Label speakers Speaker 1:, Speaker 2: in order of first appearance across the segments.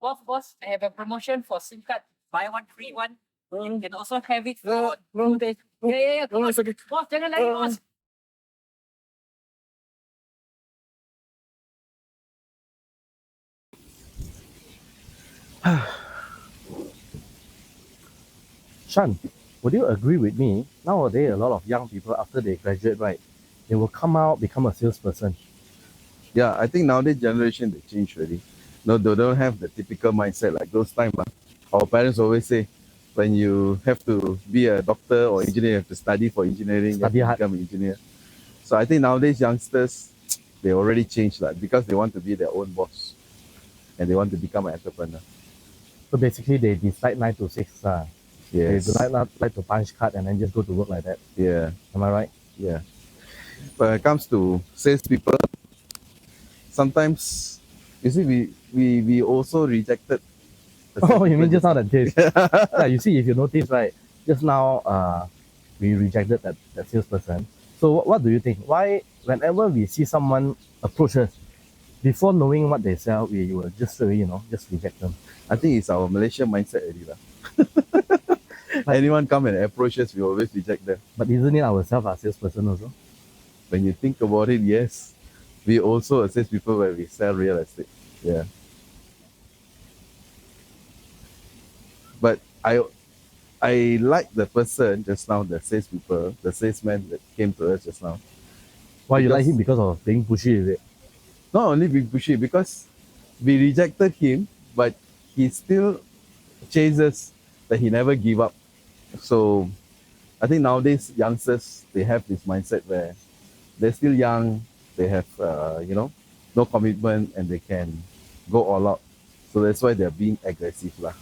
Speaker 1: Boss, I have a promotion for SIM card. Buy one, free one. You can also have it for 2 days. Yeah. Come on. Boss, jangan lari, boss.
Speaker 2: Shan, would you agree with me? Nowadays, a lot of young people, after they graduate, right, they will come out, become a salesperson.
Speaker 3: Yeah, I think nowadays generation they change already. No, they don't have the typical mindset like those time. Our parents always say, when you have to be a doctor or engineer, you have to study for engineering,
Speaker 2: Study
Speaker 3: you have
Speaker 2: hard.
Speaker 3: to become an engineer. So I think nowadays youngsters, they already changed that because they want to be their own boss and they want to become an entrepreneur.
Speaker 2: So basically, they decide 9 to 6. They
Speaker 3: Yes.
Speaker 2: do not like to punch card and then just go to work like that.
Speaker 3: Yeah.
Speaker 2: Am I right?
Speaker 3: Yeah. When it comes to salespeople, sometimes you see we also rejected.
Speaker 2: Oh, you mean just now that case? Yeah, you see, if you notice, right, just now we rejected that salesperson. So what do you think? Why, whenever we see someone approach us, before knowing what they sell, we will just just reject them.
Speaker 3: I think it's our Malaysian mindset already. Anyone come and approach us, we always reject them.
Speaker 2: But isn't it ourselves our salesperson also?
Speaker 3: When you think about it, yes. We also assist people when we sell real estate. Yeah. But I like the person just now, the salespeople, the salesman that came to us just now.
Speaker 2: Why you like
Speaker 3: Because-
Speaker 2: him because of being pushy, is it?
Speaker 3: Not only being pushy, because we rejected him, but he still chases that he never give up. So I think nowadays youngsters, they have this mindset where they're still young, they have no commitment and they can go all out. So that's why they're being aggressive lah.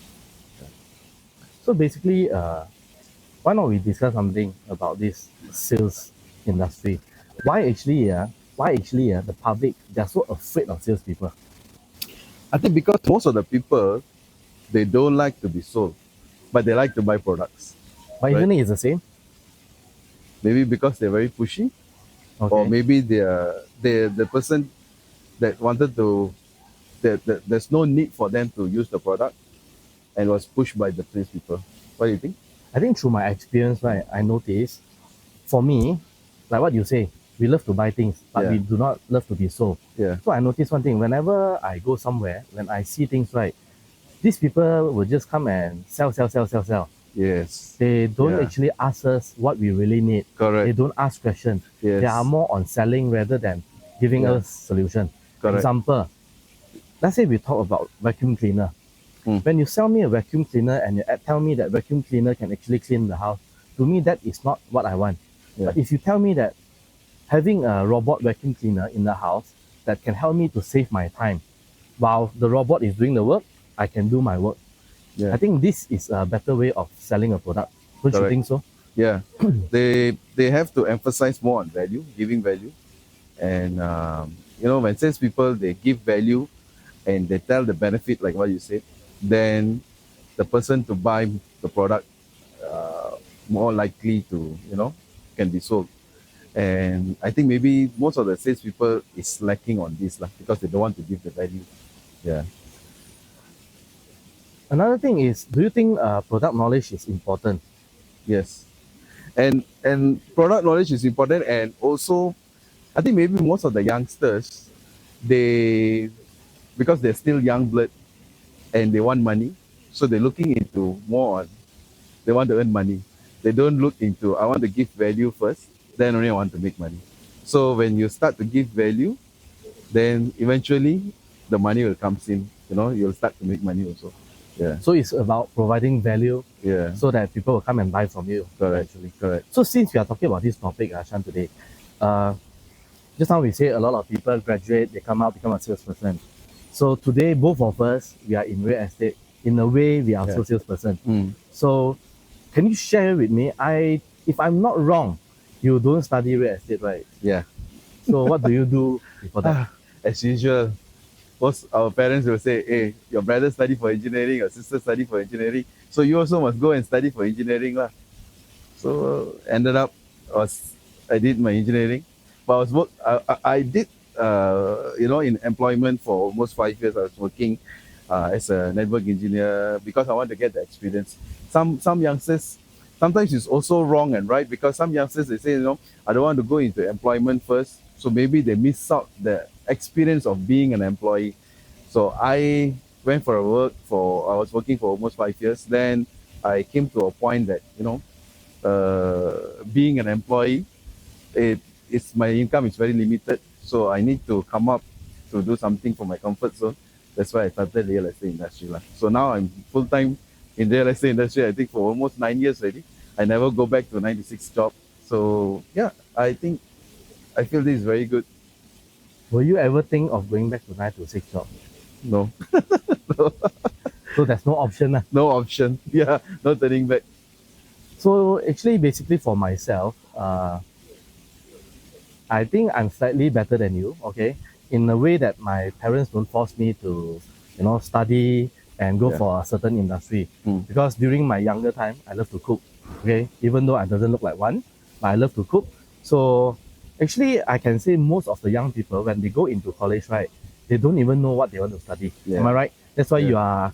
Speaker 2: So basically, why not we discuss something about this sales industry? Why actually, the public, they're so afraid of salespeople?
Speaker 3: I think because most of the people, they don't like to be sold, but they like to buy products.
Speaker 2: But isn't it the same?
Speaker 3: Maybe because they're very pushy,
Speaker 2: Okay.
Speaker 3: or maybe they're the person that wanted to, that there's no need for them to use the product and was pushed by the salespeople. What do you think?
Speaker 2: I think through my experience, right, I noticed, for me, like what you say, we love to buy things, but
Speaker 3: Yeah.
Speaker 2: we do not love to be sold.
Speaker 3: Yeah.
Speaker 2: So I noticed one thing, whenever I go somewhere, when I see things, right, these people will just come and sell.
Speaker 3: Yes.
Speaker 2: They don't
Speaker 3: Yeah.
Speaker 2: actually ask us what we really need.
Speaker 3: Correct.
Speaker 2: They don't ask questions.
Speaker 3: Yes.
Speaker 2: They are more on selling rather than giving
Speaker 3: Yeah.
Speaker 2: us solution.
Speaker 3: Correct.
Speaker 2: Example, let's say we talk about vacuum cleaner. When you sell me a vacuum cleaner and you tell me that vacuum cleaner can actually clean the house, to me that is not what I want.
Speaker 3: Yeah.
Speaker 2: But if you tell me that having a robot vacuum cleaner in the house that can help me to save my time while the robot is doing the work, I can do my work.
Speaker 3: Yeah.
Speaker 2: I think this is a better way of selling a product. Don't you
Speaker 3: Correct.
Speaker 2: think so?
Speaker 3: Yeah, they have to emphasize more on value, giving value, and when salespeople, they give value, and they tell the benefit like what you said, then the person to buy the product more likely to can be sold. And I think maybe most of the salespeople is lacking on this lah, because they don't want to give the value. Yeah.
Speaker 2: Another thing is, do you think product knowledge is important?
Speaker 3: Yes. And product knowledge is important, and also I think maybe most of the youngsters, they, because they're still young blood and they want money, so they're looking into more on, they want to earn money. They don't look into, I want to give value first, then only I want to make money. So when you start to give value, then eventually the money will come in. You'll start to make money also. Yeah.
Speaker 2: So it's about providing value
Speaker 3: Yeah.
Speaker 2: so that people will come and buy from you.
Speaker 3: Correct.
Speaker 2: Actually.
Speaker 3: Correct.
Speaker 2: So since we are talking about this topic, Shan, today, just now we say a lot of people graduate, they come out, become a salesperson. So today, both of us, we are in real estate. In a way, we are also salesperson. So can you share with me, if I'm not wrong, you don't study real estate, right?
Speaker 3: Yeah.
Speaker 2: So what do you do before that?
Speaker 3: As usual, most our parents will say, hey, your brother study for engineering, your sister study for engineering, so you also must go and study for engineering lah. So ended up, I did my engineering, but I did in employment for almost 5 years. I was working as a network engineer because I want to get the experience. Some youngsters, sometimes it's also wrong and right because some youngsters they say, I don't want to go into employment first, so maybe they miss out the experience of being an employee. So I went for I was working for almost 5 years. Then I came to a point that being an employee, my income is very limited, so I need to come up to do something for my comfort zone. That's why I started real estate industry. So now I'm full time in real estate industry, I think for almost 9 years already. I never go back to 96 job. So yeah, I feel this is very good.
Speaker 2: Will you ever think of going back to 9 to 6 job?
Speaker 3: No,
Speaker 2: So there's no option.
Speaker 3: no option. Yeah, no turning back.
Speaker 2: So actually, basically for myself, I think I'm slightly better than you, okay? In a way that my parents don't force me to, study and go
Speaker 3: Yeah.
Speaker 2: for a certain industry.
Speaker 3: Mm.
Speaker 2: Because during my younger time, I love to cook, okay? Even though I doesn't look like one, but I love to cook. So actually, I can say most of the young people, when they go into college, right, they don't even know what they want to study.
Speaker 3: Yeah.
Speaker 2: Am I right? That's why
Speaker 3: Yeah.
Speaker 2: you are,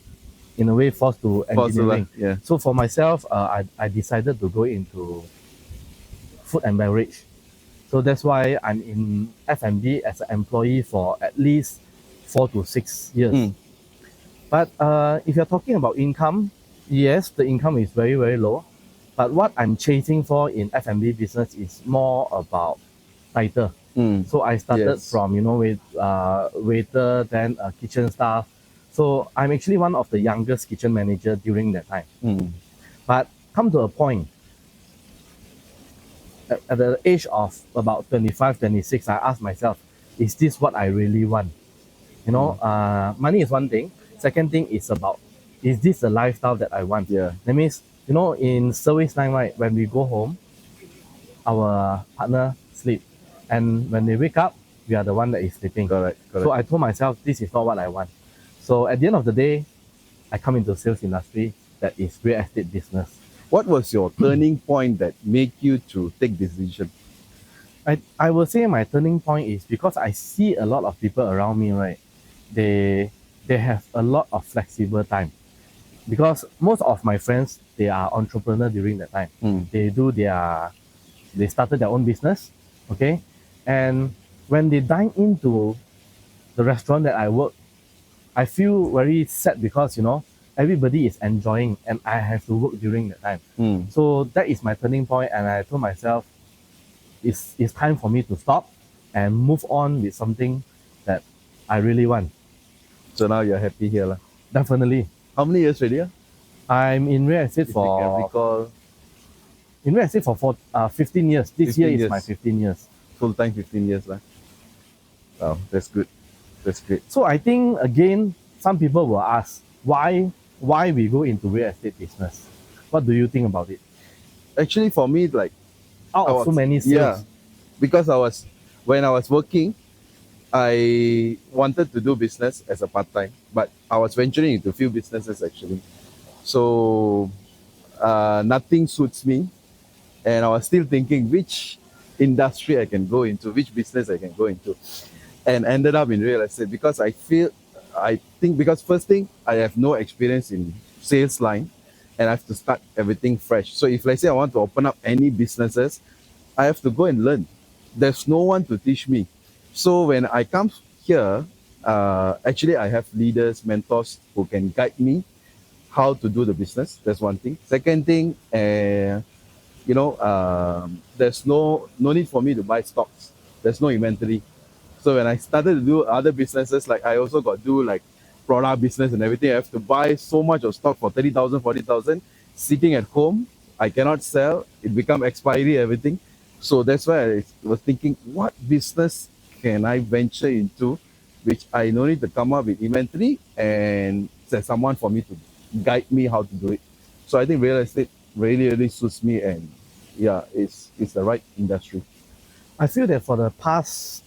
Speaker 2: in a way, forced to engineering.
Speaker 3: Yeah.
Speaker 2: So for myself, I decided to go into food and beverage. So that's why I'm in F&B as an employee for at least 4 to 6 years.
Speaker 3: Mm.
Speaker 2: But if you're talking about income, yes, the income is very, very low. But what I'm chasing for in F&B business is more about title.
Speaker 3: Mm.
Speaker 2: So I started
Speaker 3: Yes.
Speaker 2: from, with waiter, then kitchen staff. So I'm actually one of the youngest kitchen manager during that time.
Speaker 3: Mm.
Speaker 2: But come to a point, at the age of about 25, 26, I asked myself, is this what I really want? Money is one thing. Second thing is about, is this the lifestyle that I want?
Speaker 3: Yeah.
Speaker 2: That means, in service line, right, when we go home, our partner sleep. And when they wake up, we are the one that is sleeping.
Speaker 3: Correct.
Speaker 2: So I told myself, this is not what I want. So at the end of the day, I come into sales industry, that is real estate business.
Speaker 3: What was your turning point that made you to take this decision?
Speaker 2: I will say my turning point is because I see a lot of people around me, right? They have a lot of flexible time. Because most of my friends, they are entrepreneurs during that time.
Speaker 3: Mm.
Speaker 2: They started their own business, okay? And when they dine into the restaurant that I work, I feel very sad because, everybody is enjoying and I have to work during that time.
Speaker 3: Mm.
Speaker 2: So that is my turning point, and I told myself, it's time for me to stop and move on with something that I really want.
Speaker 3: So now you're happy here, lah.
Speaker 2: Definitely.
Speaker 3: How many years already?
Speaker 2: I'm in real estate
Speaker 3: If you can recall,
Speaker 2: for 15 years. This year
Speaker 3: 15
Speaker 2: is
Speaker 3: years.
Speaker 2: my 15 years.
Speaker 3: full time 15 years, lah. Wow, that's good. That's great.
Speaker 2: So I think again, some people will ask why we go into real estate business. What do you think about it?
Speaker 3: Actually, for me, like
Speaker 2: Out of so many sales.
Speaker 3: Yeah, because when I was working, I wanted to do business as a part-time, but I was venturing into a few businesses actually. So nothing suits me. And I was still thinking which industry I can go into, which business I can go into. And ended up in real estate because because first thing, I have no experience in sales line and I have to start everything fresh. So if let's say I want to open up any businesses, I have to go and learn. There's no one to teach me. So when I come here, actually I have leaders, mentors who can guide me how to do the business. That's one thing. Second thing, there's no need for me to buy stocks. There's no inventory. So when I started to do other businesses, like I also got to do like product business and everything, I have to buy so much of stock for 30,000, 40,000, sitting at home. I cannot sell. It become expiry, everything. So that's why I was thinking, what business can I venture into, which I no need to come up with inventory and there's someone for me to guide me how to do it. So I think real estate really, really suits me, and yeah, it's the right industry.
Speaker 2: I feel that for the past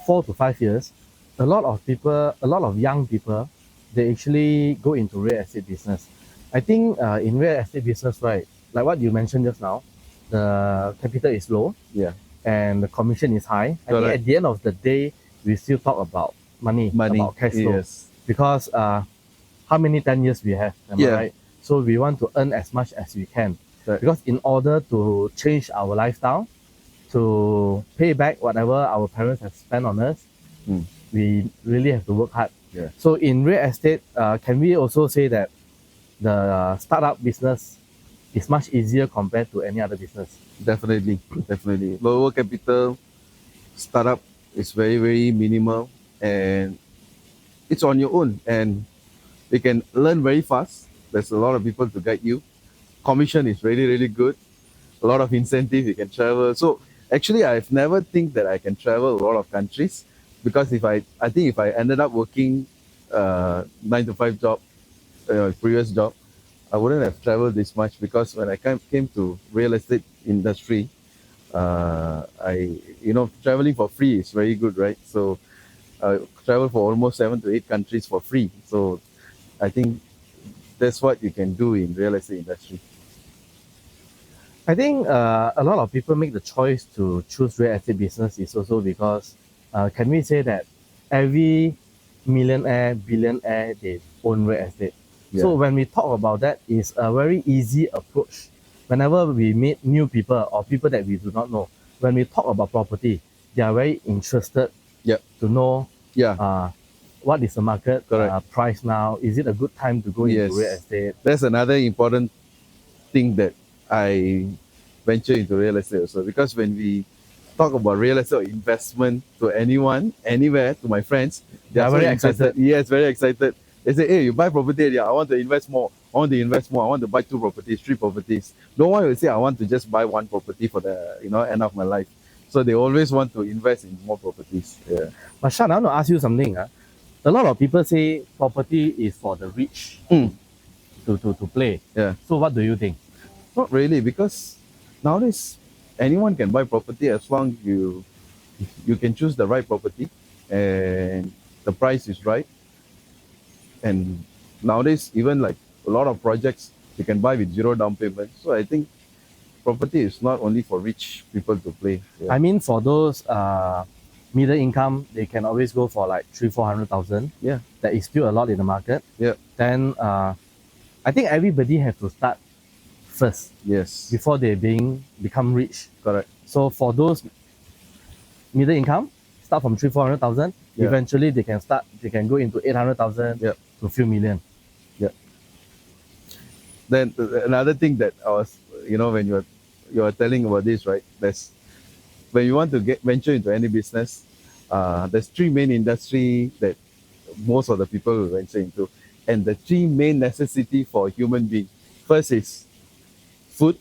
Speaker 2: 4 to 5 years, a lot of young people, they actually go into real estate business. I think in real estate business, right, like what you mentioned just now, the capital is low
Speaker 3: Yeah.
Speaker 2: and the commission is high. I think
Speaker 3: Correct.
Speaker 2: at the end of the day, we still talk about money, about cash flow.
Speaker 3: Yes.
Speaker 2: Because how many 10 years we have, am I
Speaker 3: Yeah.
Speaker 2: right? So we want to earn as much as we can.
Speaker 3: Right.
Speaker 2: Because in order to change our lifestyle, to pay back whatever our parents have spent on us,
Speaker 3: Mm.
Speaker 2: we really have to work hard.
Speaker 3: Yeah.
Speaker 2: So in real estate, can we also say that the startup business is much easier compared to any other business?
Speaker 3: Definitely, definitely. Lower capital startup is very, very minimal, and it's on your own, and you can learn very fast. There's a lot of people to guide you. Commission is really, really good. A lot of incentive, you can travel. So actually, I've never think that I can travel a lot of countries, because I think if I ended up working 9 to 5 job, previous job, I wouldn't have traveled this much, because when I came to real estate industry, traveling for free is very good, right? So I travel for almost 7 to 8 countries for free. So I think that's what you can do in real estate industry.
Speaker 2: I think a lot of people make the choice to choose real estate business is also because, can we say that every millionaire, billionaire, they own real estate. So
Speaker 3: Yeah.
Speaker 2: when we talk about that, it's a very easy approach. Whenever we meet new people or people that we do not know, when we talk about property, they are very interested
Speaker 3: Yep.
Speaker 2: to know
Speaker 3: Yeah,
Speaker 2: what is the market
Speaker 3: Correct.
Speaker 2: price now. Is it a good time to go
Speaker 3: Yes.
Speaker 2: into real estate?
Speaker 3: That's another important thing that I venture into real estate also, because when we talk about real estate or investment to anyone, anywhere, to my friends,
Speaker 2: They are
Speaker 3: so
Speaker 2: very
Speaker 3: interested.
Speaker 2: excited.
Speaker 3: Yes, very excited. They say, hey, you buy property, yeah, I want to invest more. I want to invest more. I want to buy 2 properties, 3 properties. No one will say, I want to just buy 1 property for the end of my life. So they always want to invest in more properties. Yeah.
Speaker 2: But Sean, I want to ask you something. A lot of people say property is for the rich
Speaker 3: Mm.
Speaker 2: to play.
Speaker 3: Yeah.
Speaker 2: So what do you think?
Speaker 3: Not really, because nowadays anyone can buy property as long you can choose the right property and the price is right. And nowadays, even like a lot of projects you can buy with 0 down payment. So I think property is not only for rich people to play. Yeah.
Speaker 2: I mean, for those middle income, they can always go for like 300,000-400,000.
Speaker 3: Yeah.
Speaker 2: That is still a lot in the market.
Speaker 3: Yeah.
Speaker 2: Then I think everybody has to start first
Speaker 3: Yes.
Speaker 2: before they become rich.
Speaker 3: Correct.
Speaker 2: So for those middle income, start from 300,000-400,000.
Speaker 3: Yeah.
Speaker 2: Eventually, they can go into 800,000
Speaker 3: Yeah.
Speaker 2: to a few million.
Speaker 3: Then another thing that I was, when you are telling about this, right? When you want to venture into any business, there's 3 main industry that most of the people will venture into, and the 3 main necessity for a human being. First is food.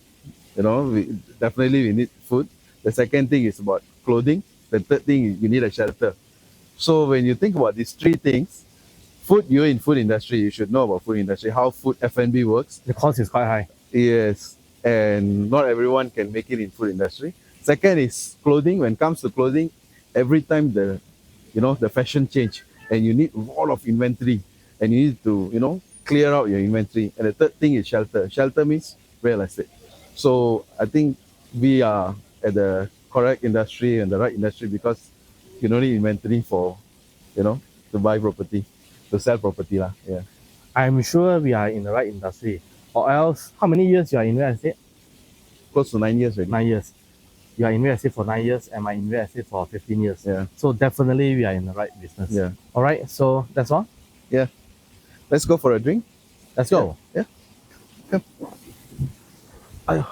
Speaker 3: Definitely we need food. The second thing is about clothing. The third thing is you need a shelter. So when you think about these 3 things, food, you're in food industry, you should know about food industry, how food F&B works.
Speaker 2: The cost is quite high.
Speaker 3: Yes, and not everyone can make it in food industry. Second is clothing. When it comes to clothing, every time the fashion change, and you need a lot of inventory, and you need to clear out your inventory. And the third thing is shelter. Shelter means real estate. So I think we are at the correct industry and the right industry, because you don't need inventory for to buy property, to sell property lah. Yeah.
Speaker 2: I'm sure we are in the right industry. Or else, how many years you are in real estate?
Speaker 3: Close to 9 years already.
Speaker 2: 9 years. You are in real estate for 9 years, and I'm in real estate for 15 years.
Speaker 3: Yeah.
Speaker 2: So definitely we are in the right business.
Speaker 3: Yeah.
Speaker 2: All right. So that's all.
Speaker 3: Let's go for a drink.
Speaker 2: Let's go.
Speaker 3: Yeah. Come.